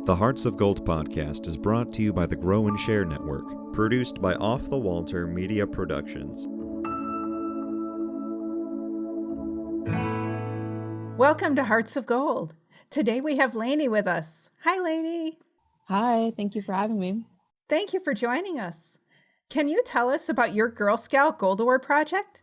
The Hearts of Gold podcast is brought to you by the Grow and Share Network, produced by Off the Walter Media Productions. Welcome to Hearts of Gold. Today we have Laney with us. Hi, Laney. Hi, thank you for having me. Thank you for joining us. Can you tell us about your Girl Scout Gold Award project?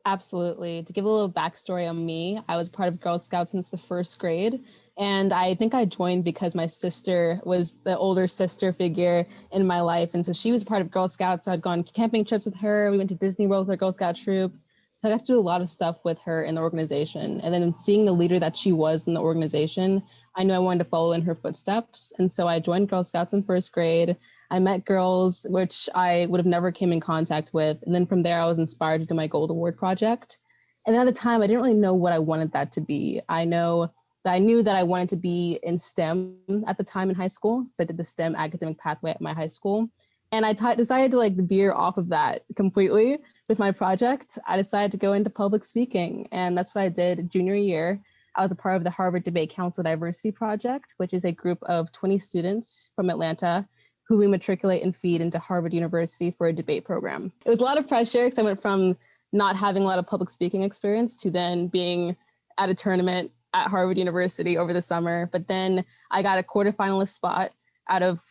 Absolutely. To give a little backstory on me, I was part of Girl Scouts since the first grade. And I think I joined because my sister was the older sister figure in my life. And so she was part of Girl Scouts. So I'd gone camping trips with her. We went to Disney World with our Girl Scout troop. So I got to do a lot of stuff with her in the organization. And then seeing the leader that she was in the organization, I knew I wanted to follow in her footsteps. And so I joined Girl Scouts in first grade. I met girls, which I would have never came in contact with. And then from there, I was inspired to do my Gold Award project. And at the time, I didn't really know what I wanted that to be. I knew that I wanted to be in STEM at the time in high school. So I did the STEM academic pathway at my high school. And I decided to veer off of that completely with my project. I decided to go into public speaking. And that's what I did junior year. I was a part of the Harvard Debate Council Diversity Project, which is a group of 20 students from Atlanta who we matriculate and feed into Harvard University for a debate program. It was a lot of pressure because I went from not having a lot of public speaking experience to then being at a tournament at Harvard University over the summer. But then I got a quarterfinalist spot out of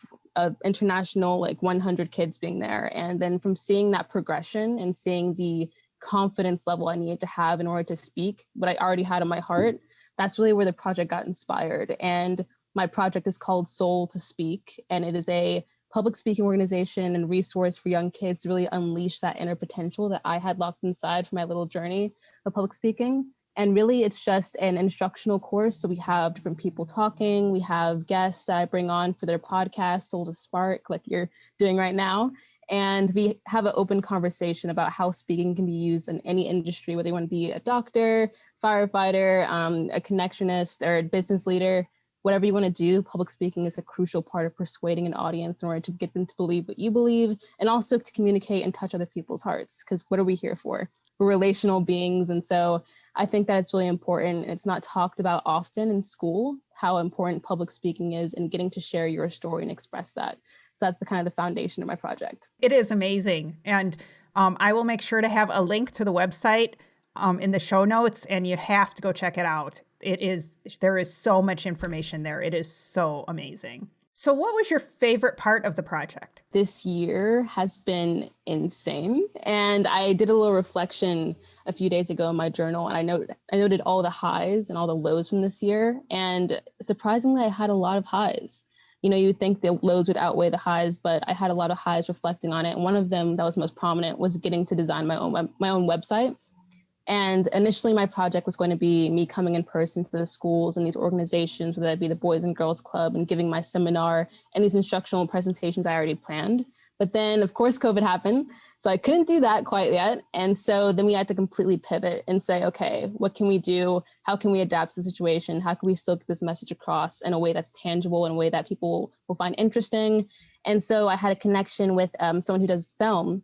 international 100 kids being there. And then from seeing that progression and seeing the confidence level I needed to have in order to speak what I already had in my heart, that's really where the project got inspired. And my project is called Soul to Speak, and it is a public speaking organization and resource for young kids to really unleash that inner potential that I had locked inside from my little journey of public speaking. And really, it's just an instructional course. So we have different people talking. We have guests that I bring on for their podcast, Soul to Spark, like you're doing right now. And we have an open conversation about how speaking can be used in any industry, whether you want to be a doctor, firefighter, a connectionist, or a business leader. Whatever you want to do, public speaking is a crucial part of persuading an audience in order to get them to believe what you believe, and also to communicate and touch other people's hearts. Because what are we here for? We're relational beings. And so I think that it's really important. It's not talked about often in school, how important public speaking is and getting to share your story and express that. So that's the kind of the foundation of my project. It is amazing. And I will make sure to have a link to the website in the show notes, and you have to go check it out. There is so much information there. It is so amazing. So what was your favorite part of the project? This year has been insane. And I did a little reflection a few days ago in my journal, and I noted all the highs and all the lows from this year. And surprisingly, I had a lot of highs. You would think the lows would outweigh the highs, but I had a lot of highs reflecting on it. And one of them that was most prominent was getting to design my own website. And initially, my project was going to be me coming in person to the schools and these organizations, whether that be the Boys and Girls Club, and giving my seminar and these instructional presentations I already planned. But then, of course, COVID happened. So I couldn't do that quite yet. And so then we had to completely pivot and say, okay, what can we do? How can we adapt to the situation? How can we still get this message across in a way that's tangible, in a way that people will find interesting? And so I had a connection with someone who does film,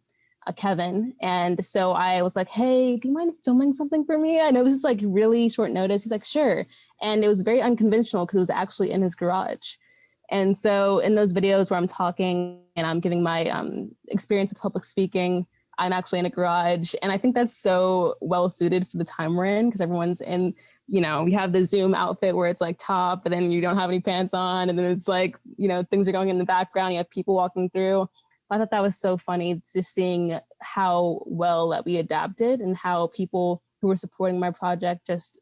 Kevin. And so I was like, hey, do you mind filming something for me? I know this is really short notice. He's like, sure. And it was very unconventional because it was actually in his garage. And so in those videos where I'm talking and I'm giving my experience with public speaking, I'm actually in a garage. And I think that's so well suited for the time we're in, because everyone's in, we have the Zoom outfit where it's top, but then you don't have any pants on. And then it's things are going in the background. You have people walking through. I thought that was so funny, just seeing how well that we adapted and how people who were supporting my project just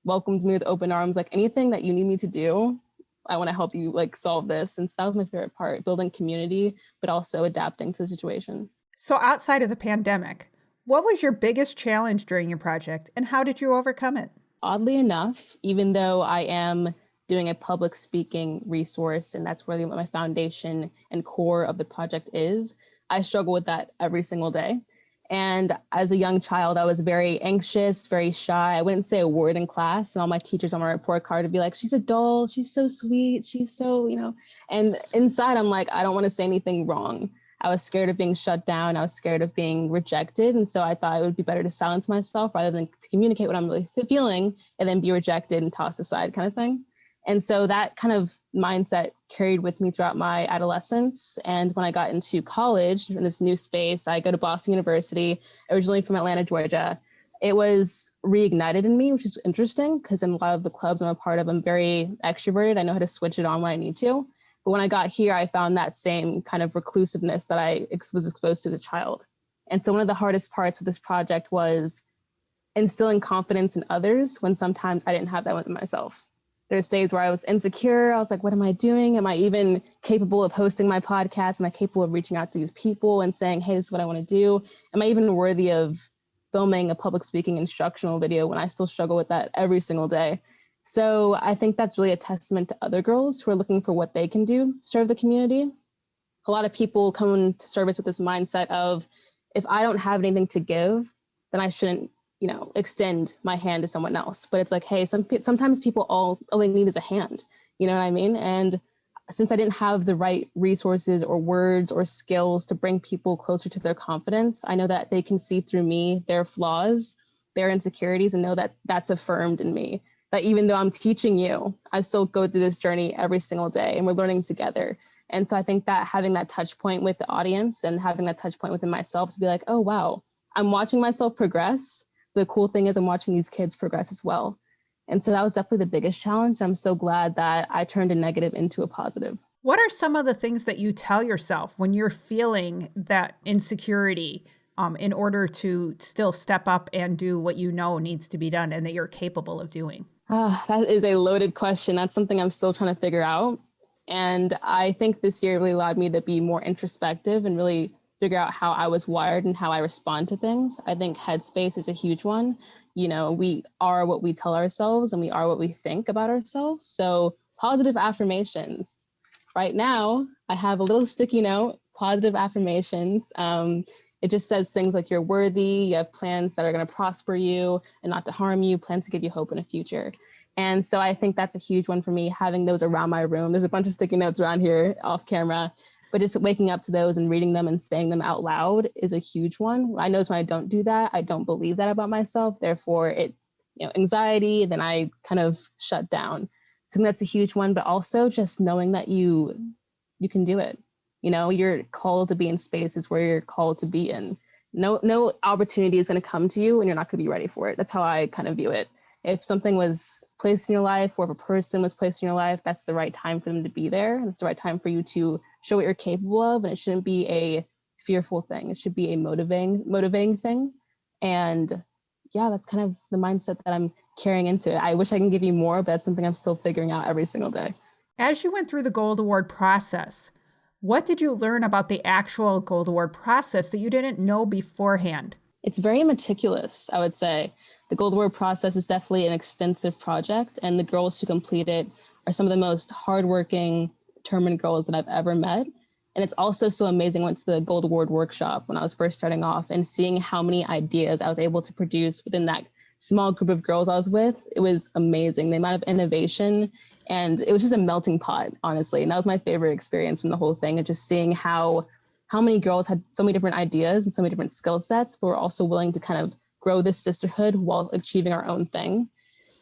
welcomed me with open arms, anything that you need me to do, I want to help you solve this. And so that was my favorite part, building community, but also adapting to the situation. So outside of the pandemic, what was your biggest challenge during your project and how did you overcome it? Oddly enough, even though I am doing a public speaking resource, and that's where my foundation and core of the project is, I struggle with that every single day. And as a young child, I was very anxious, very shy. I wouldn't say a word in class, and all my teachers on my report card would be like, she's a doll, she's so sweet, she's so, and inside I'm like, I don't want to say anything wrong. I was scared of being shut down. I was scared of being rejected. And so I thought it would be better to silence myself rather than to communicate what I'm really feeling and then be rejected and tossed aside kind of thing. And so that kind of mindset carried with me throughout my adolescence. And when I got into college in this new space, I go to Boston University, originally from Atlanta, Georgia. It was reignited in me, which is interesting because in a lot of the clubs I'm a part of, I'm very extroverted. I know how to switch it on when I need to. But when I got here, I found that same kind of reclusiveness that I was exposed to as a child. And so one of the hardest parts with this project was instilling confidence in others when sometimes I didn't have that within myself. There's days where I was insecure. I was like, what am I doing? Am I even capable of hosting my podcast? Am I capable of reaching out to these people and saying, hey, this is what I want to do? Am I even worthy of filming a public speaking instructional video when I still struggle with that every single day? So I think that's really a testament to other girls who are looking for what they can do to serve the community. A lot of people come into service with this mindset of, if I don't have anything to give, then I shouldn't extend my hand to someone else. But it's like, hey, sometimes people all they need is a hand, you know what I mean? And since I didn't have the right resources or words or skills to bring people closer to their confidence, I know that they can see through me, their flaws, their insecurities, and know that that's affirmed in me. That even though I'm teaching you, I still go through this journey every single day and we're learning together. And so I think that having that touch point with the audience and having that touch point within myself to be like, oh, wow, I'm watching myself progress. The cool thing is I'm watching these kids progress as well. And so that was definitely the biggest challenge. I'm so glad that I turned a negative into a positive. What are some of the things that you tell yourself when you're feeling that insecurity in order to still step up and do what you know needs to be done and that you're capable of doing? That is a loaded question. That's something I'm still trying to figure out. And I think this year really allowed me to be more introspective and really figure out how I was wired and how I respond to things. I think headspace is a huge one. We are what we tell ourselves and we are what we think about ourselves. So positive affirmations. Right now, I have a little sticky note, positive affirmations. It just says things like you're worthy, you have plans that are going to prosper you and not to harm you, plans to give you hope in the future. And so I think that's a huge one for me, having those around my room. There's a bunch of sticky notes around here off camera, but just waking up to those and reading them and saying them out loud is a huge one. I notice when I don't do that, I don't believe that about myself. Therefore, anxiety, then I kind of shut down. So that's a huge one, but also just knowing that you can do it. You're called to be in spaces where you're called to be in. No opportunity is going to come to you and you're not going to be ready for it. That's how I kind of view it. If something was placed in your life or if a person was placed in your life, that's the right time for them to be there. And it's the right time for you to show what you're capable of. And it shouldn't be a fearful thing. It should be a motivating thing. And yeah, that's kind of the mindset that I'm carrying into it. I wish I can give you more, but that's something I'm still figuring out every single day. As you went through the Gold Award process, what did you learn about the actual Gold Award process that you didn't know beforehand? It's very meticulous, I would say. The Gold Award process is definitely an extensive project, and the girls who complete it are some of the most hardworking, determined girls that I've ever met. And it's also so amazing. I went to the Gold Award workshop when I was first starting off and seeing how many ideas I was able to produce within that small group of girls I was with. It was amazing, the amount of innovation, and it was just a melting pot, honestly. And that was my favorite experience from the whole thing, and just seeing how many girls had so many different ideas and so many different skill sets, but were also willing to kind of grow this sisterhood while achieving our own thing.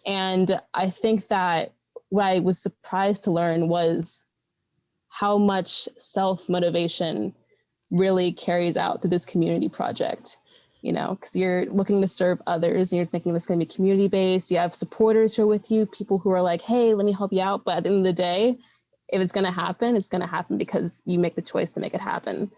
And I think that what I was surprised to learn was how much self-motivation really carries out to this community project, because you're looking to serve others and you're thinking this is going to be community-based. You have supporters who are with you, people who are like, hey, let me help you out. But at the end of the day, if it's going to happen, it's going to happen because you make the choice to make it happen.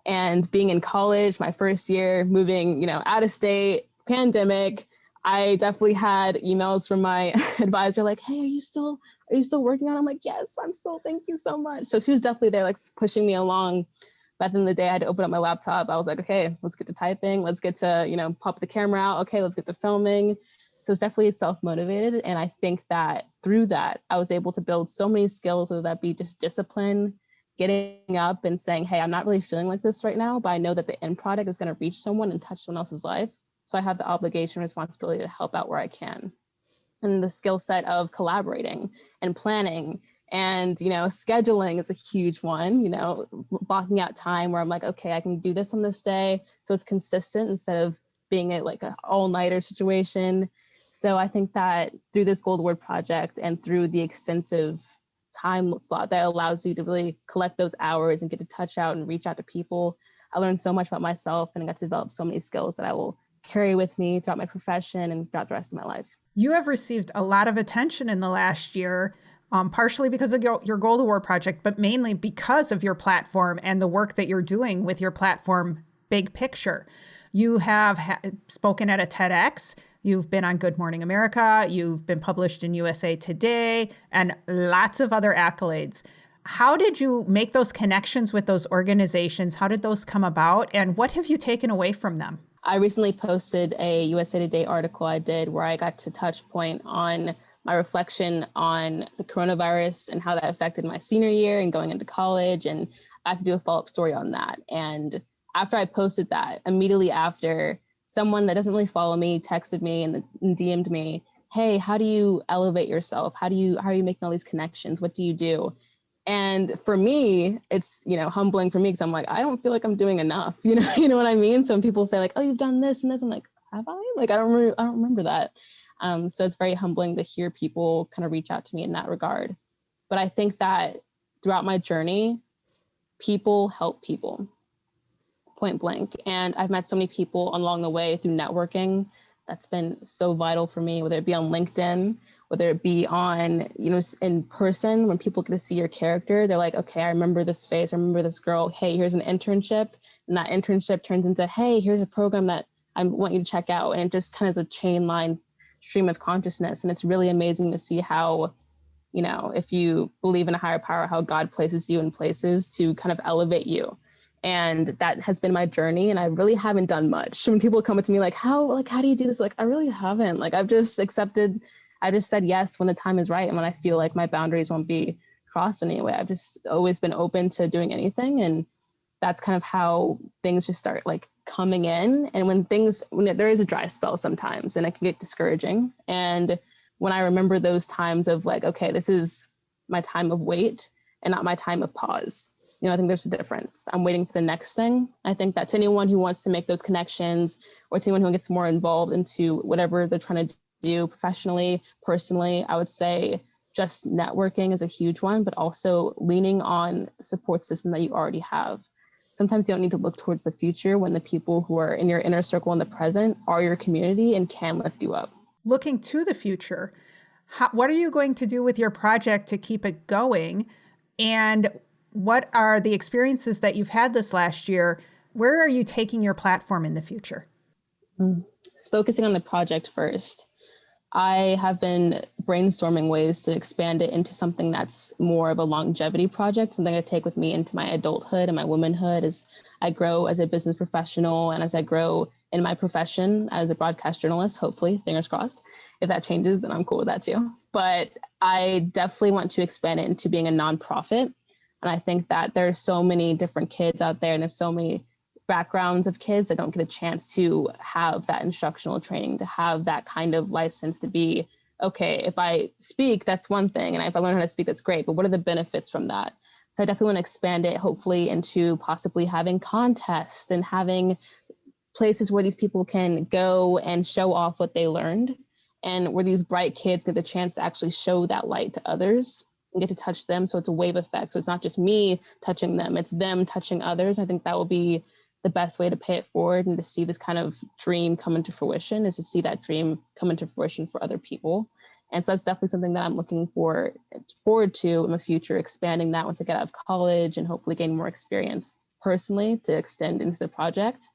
And being in college, my first year, moving, out of state, pandemic, I definitely had emails from my advisor like, hey, are you still working on it? I'm like, yes, I'm still, thank you so much. So she was definitely there, like pushing me along. But at the end of the day, I had to open up my laptop. I was like, okay, let's get to typing. Let's get to, pop the camera out. Okay, let's get to filming. So it's definitely self-motivated. And I think that through that, I was able to build so many skills, whether that be just discipline, getting up and saying, hey, I'm not really feeling like this right now, but I know that the end product is going to reach someone and touch someone else's life. So I have the obligation and responsibility to help out where I can. And the skill set of collaborating and planning and, scheduling is a huge one, blocking out time where I'm like, okay, I can do this on this day. So it's consistent instead of being like an all-nighter situation. So I think that through this Gold Award project and through the extensive time slot that allows you to really collect those hours and get to touch out and reach out to people, I learned so much about myself and I got to develop so many skills that I will carry with me throughout my profession and throughout the rest of my life. You have received a lot of attention in the last year, partially because of your Gold Award project, but mainly because of your platform and the work that you're doing with your platform, Big Picture. You have spoken at a TEDx. You've been on Good Morning America. You've been published in USA Today and lots of other accolades. How did you make those connections with those organizations? How did those come about? And what have you taken away from them? I recently posted a USA Today article I did where I got to touch point on my reflection on the coronavirus and how that affected my senior year and going into college. And I had to do a follow-up story on that. And after I posted that, immediately after, someone that doesn't really follow me texted me and DM'd me, hey, how do you elevate yourself? How are you making all these connections? What do you do? And for me, it's, humbling for me because I'm like, I don't feel like I'm doing enough, you know what I mean? So when people say like, oh, you've done this and this, I'm like, have I? Like, I don't remember that. So it's very humbling to hear people kind of reach out to me in that regard. But I think that throughout my journey, people help people, point blank. And I've met so many people along the way through networking. That's been so vital for me, whether it be on LinkedIn, whether it be on, in person, when people get to see your character, they're like, okay, I remember this face, I remember this girl, hey, here's an internship. And that internship turns into, hey, here's a program that I want you to check out. And it just kind of is a chain line stream of consciousness. And it's really amazing to see how, if you believe in a higher power, how God places you in places to kind of elevate you. And that has been my journey. And I really haven't done much. When people come up to me like, how do you do this? Like, I really haven't. Like, I just said yes when the time is right. And when I feel like my boundaries won't be crossed in any way, I've just always been open to doing anything. And that's kind of how things just start like coming in. And when there is a dry spell sometimes and it can get discouraging. And when I remember those times of like, okay, this is my time of wait and not my time of pause. I think there's a difference. I'm waiting for the next thing. I think that's anyone who wants to make those connections or to anyone who gets more involved into whatever they're trying to do professionally, personally, I would say just networking is a huge one, but also leaning on the support system that you already have. Sometimes you don't need to look towards the future when the people who are in your inner circle in the present are your community and can lift you up. Looking to the future, what are you going to do with your project to keep it going? And what are the experiences that you've had this last year? Where are you taking your platform in the future? Focusing on the project first. I have been brainstorming ways to expand it into something that's more of a longevity project, something I take with me into my adulthood and my womanhood as I grow as a business professional and as I grow in my profession as a broadcast journalist, hopefully, fingers crossed. If that changes, then I'm cool with that too. But I definitely want to expand it into being a nonprofit. And I think that there's so many different kids out there and there's so many backgrounds of kids that don't get a chance to have that instructional training, to have that kind of license to be, okay, if I speak, that's one thing. And if I learn how to speak, that's great. But what are the benefits from that? So I definitely want to expand it, hopefully, into possibly having contests and having places where these people can go and show off what they learned and where these bright kids get the chance to actually show that light to others and get to touch them. So it's a wave effect. So it's not just me touching them, it's them touching others. I think that will be the best way to pay it forward and to see this kind of dream come into fruition is to see that dream come into fruition for other people. And so that's definitely something that I'm looking forward to in the future, expanding that once I get out of college and hopefully gain more experience personally to extend into the project.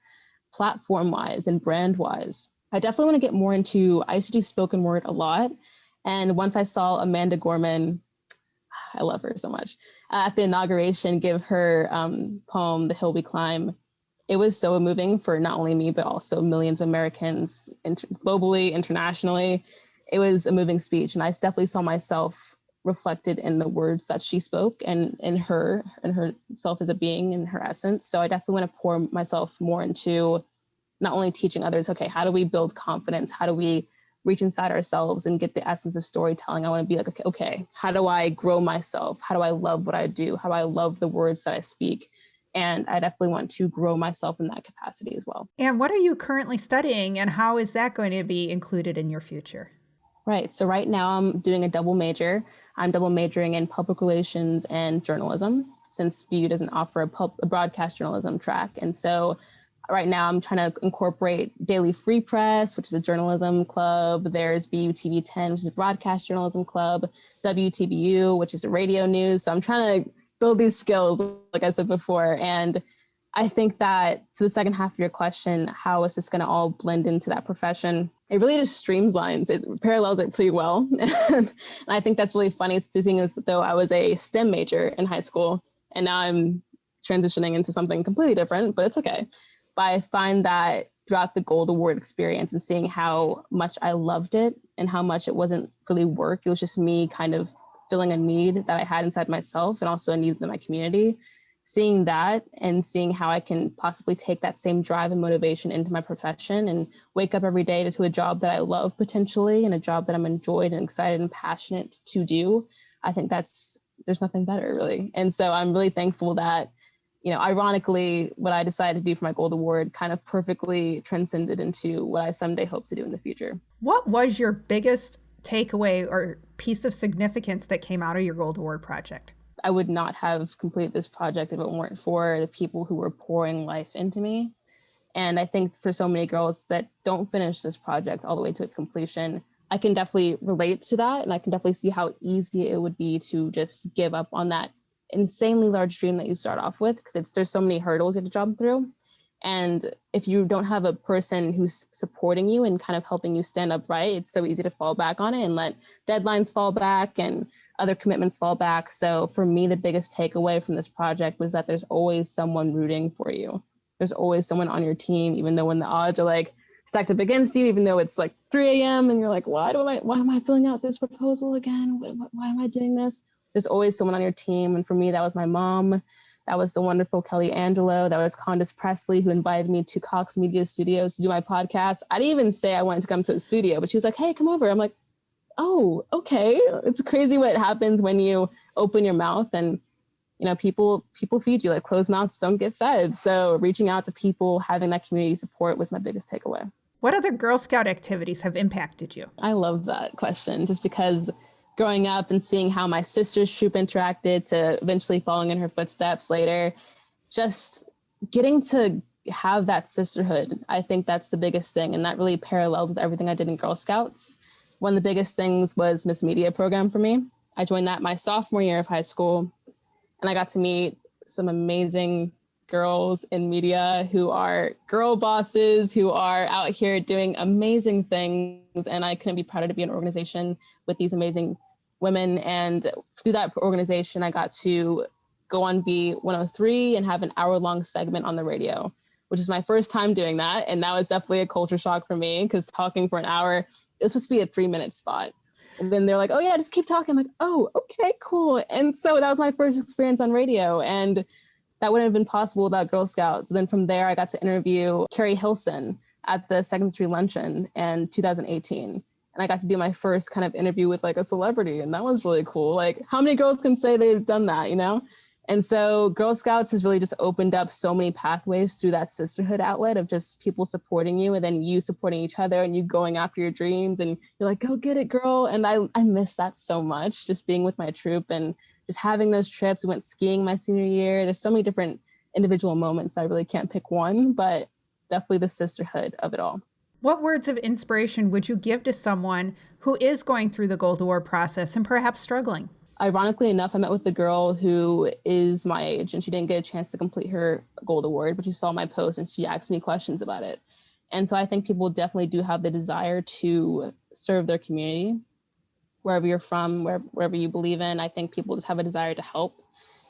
Platform-wise and brand-wise, I definitely want to get more into, I used to do spoken word a lot. And once I saw Amanda Gorman, I love her so much, at the inauguration, give her poem, The Hill We Climb, it was so moving for not only me, but also millions of Americans globally, internationally. It was a moving speech. And I definitely saw myself reflected in the words that she spoke and in herself as a being and her essence. So I definitely want to pour myself more into not only teaching others, okay, how do we build confidence? How do we reach inside ourselves and get the essence of storytelling? I want to be like, okay, how do I grow myself? How do I love what I do? How do I love the words that I speak? And I definitely want to grow myself in that capacity as well. And what are you currently studying, and how is that going to be included in your future? Right. So right now I'm doing a double major. I'm double majoring in public relations and journalism, since BU doesn't offer a broadcast journalism track. And so right now I'm trying to incorporate Daily Free Press, which is a journalism club. There's BU TV 10, which is a broadcast journalism club, WTBU, which is a radio news. So I'm trying to build these skills, like I said before. And I think that, to the second half of your question, how is this going to all blend into that profession? It really just streamlines, it parallels it pretty well. And I think that's really funny, seeing as though I was a STEM major in high school, and now I'm transitioning into something completely different, but it's okay. But I find that throughout the Gold Award experience and seeing how much I loved it and how much it wasn't really work, it was just me kind of filling a need that I had inside myself and also a need in my community. Seeing that and seeing how I can possibly take that same drive and motivation into my profession and wake up every day to a job that I love potentially, and a job that I'm enjoyed and excited and passionate to do. I think there's nothing better, really. And so I'm really thankful that, ironically, what I decided to do for my Gold Award kind of perfectly transcended into what I someday hope to do in the future. What was your biggest takeaway or piece of significance that came out of your Gold Award project? I would not have completed this project if it weren't for the people who were pouring life into me. And I think for so many girls that don't finish this project all the way to its completion, I can definitely relate to that. And I can definitely see how easy it would be to just give up on that insanely large dream that you start off with, because there's so many hurdles you have to jump through. And if you don't have a person who's supporting you and kind of helping you stand up right, it's so easy to fall back on it and let deadlines fall back and other commitments fall back. So for me, the biggest takeaway from this project was that there's always someone rooting for you. There's always someone on your team, even though when the odds are like stacked up against you, even though it's like 3 a.m. and you're like, why am I filling out this proposal again? Why am I doing this? There's always someone on your team. And for me, that was my mom. That was the wonderful Kelly Angelo. That was Candace Presley, who invited me to Cox Media Studios to do my podcast. I didn't even say I wanted to come to the studio, but she was like, hey, come over. I'm like, oh, okay. It's crazy what happens when you open your mouth, and people feed you. Like, closed mouths don't get fed. So reaching out to people, having that community support was my biggest takeaway. What other Girl Scout activities have impacted you? I love that question, just because growing up and seeing how my sister's troop interacted to eventually following in her footsteps later, just getting to have that sisterhood, I think that's the biggest thing. And that really paralleled with everything I did in Girl Scouts. One of the biggest things was Miss Media program for me. I joined that my sophomore year of high school, and I got to meet some amazing girls in media who are girl bosses, who are out here doing amazing things. And I couldn't be prouder to be in an organization with these amazing women. And through that organization, I got to go on B103 and have an hour-long segment on the radio, which is my first time doing that. And that was definitely a culture shock for me, because talking for an hour, it was supposed to be a 3-minute spot. And then they're like, oh yeah, just keep talking. I'm like, oh, okay, cool. And so that was my first experience on radio. And that wouldn't have been possible without Girl Scouts. And then from there, I got to interview Carrie Hilson at the Second Street Luncheon in 2018. And I got to do my first kind of interview with like a celebrity. And that was really cool. Like, how many girls can say they've done that, And so Girl Scouts has really just opened up so many pathways through that sisterhood outlet of just people supporting you, and then you supporting each other, and you going after your dreams, and you're like, go get it, girl. And I miss that so much, just being with my troop and just having those trips. We went skiing my senior year. There's so many different individual moments. I really can't pick one, but definitely the sisterhood of it all. What words of inspiration would you give to someone who is going through the Gold Award process and perhaps struggling? Ironically enough, I met with a girl who is my age, and she didn't get a chance to complete her Gold Award, but she saw my post and she asked me questions about it. And so I think people definitely do have the desire to serve their community, wherever you're from, wherever you believe in. I think people just have a desire to help,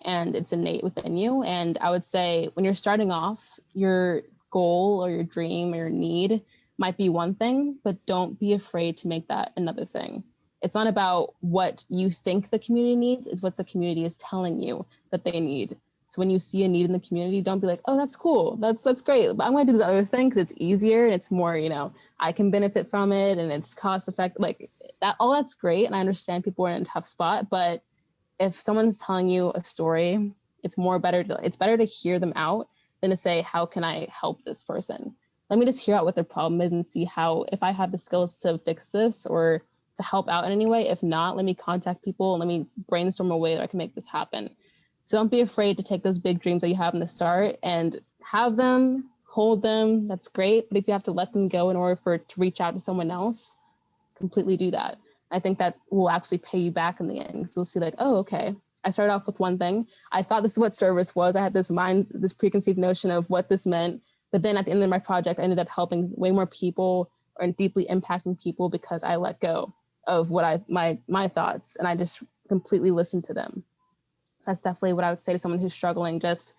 and it's innate within you. And I would say when you're starting off, your goal or your dream or your need might be one thing, but don't be afraid to make that another thing. It's not about what you think the community needs, it's what the community is telling you that they need. So when you see a need in the community, don't be like, oh, that's cool, that's great, but I'm going to do the other thing because it's easier and it's more, I can benefit from it and it's cost effective. Like that, all that's great. And I understand people are in a tough spot, but if someone's telling you a story it's better to hear them out than to say, how can I help this person? Let me just hear out what their problem is and see how, if I have the skills to fix this or to help out in any way. If not, let me contact people and let me brainstorm a way that I can make this happen. So don't be afraid to take those big dreams that you have in the start and have them, hold them. That's great. But if you have to let them go in order to reach out to someone else, completely do that. I think that will actually pay you back in the end, because you'll see like, oh, okay, I started off with one thing. I thought this is what service was. I had this preconceived notion of what this meant. But then at the end of my project, I ended up helping way more people and deeply impacting people because I let go of my thoughts and I just completely listened to them. So that's definitely what I would say to someone who's struggling. Just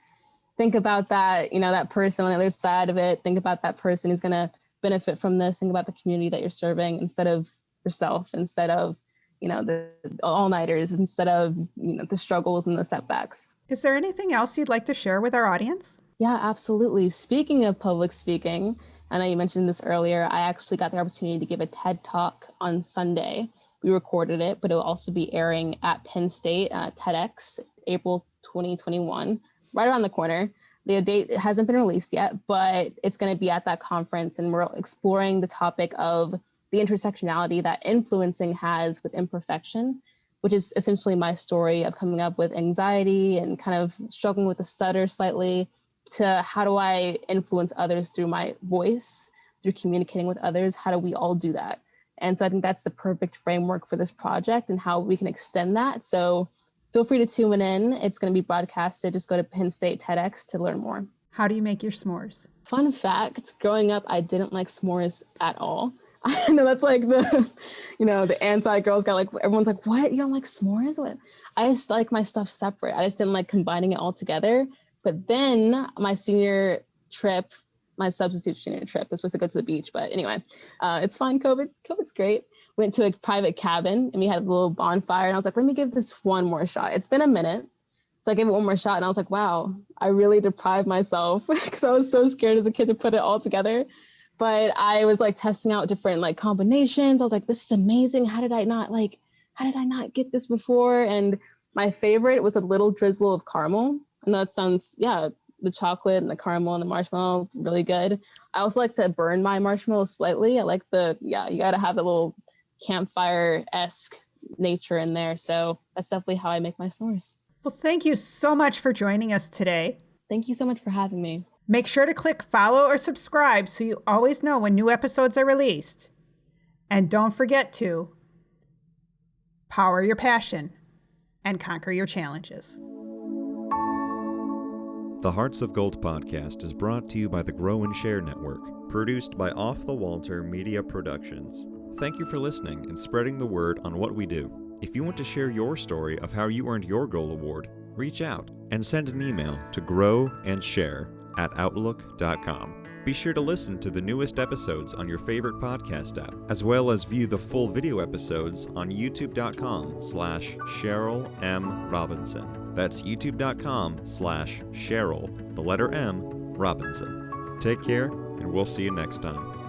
think about that, that person on the other side of it. Think about that person who's going to benefit from this. Think about the community that you're serving instead of yourself, instead of, the all-nighters, instead of, the struggles and the setbacks. Is there anything else you'd like to share with our audience? Yeah, absolutely. Speaking of public speaking, I know you mentioned this earlier, I actually got the opportunity to give a TED Talk on Sunday. We recorded it, but it will also be airing at Penn State, TEDx, April 2021, right around the corner. The date hasn't been released yet, but it's going to be at that conference, and we're exploring the topic of the intersectionality that influencing has with imperfection, which is essentially my story of coming up with anxiety and kind of struggling with the stutter slightly, to how do I influence others through my voice, through communicating with others? How do we all do that? And so I think that's the perfect framework for this project and how we can extend that. So feel free to tune in. It's going to be broadcasted. Just go to Penn State TEDx to learn more. How do you make your s'mores? Fun fact, growing up, I didn't like s'mores at all. I know that's like the anti-Girl Scout, like everyone's like, what? You don't like s'mores? What? I just like my stuff separate. I just didn't like combining it all together. But then my senior trip, my substitute senior trip, was supposed to go to the beach. But anyway, it's fine. COVID's great. Went to a private cabin and we had a little bonfire. And I was like, let me give this one more shot. It's been a minute. So I gave it one more shot and I was like, wow, I really deprived myself because I was so scared as a kid to put it all together. But I was like testing out different like combinations. I was like, this is amazing. How did I not get this before? And my favorite was a little drizzle of caramel. And that sounds, the chocolate and the caramel and the marshmallow, really good. I also like to burn my marshmallow slightly. I like you got to have a little campfire-esque nature in there. So that's definitely how I make my s'mores. Well, thank you so much for joining us today. Thank you so much for having me. Make sure to click follow or subscribe so you always know when new episodes are released. And don't forget to power your passion and conquer your challenges. The Hearts of Gold podcast is brought to you by the Grow and Share Network, produced by Off the Walter Media Productions. Thank you for listening and spreading the word on what we do. If you want to share your story of how you earned your Gold Award, reach out and send an email to growandshare@outlook.com. Be sure to listen to the newest episodes on your favorite podcast app, as well as view the full video episodes on youtube.com/Cheryl M. Robinson. That's youtube.com/Cheryl, the letter M, Robinson. Take care, and we'll see you next time.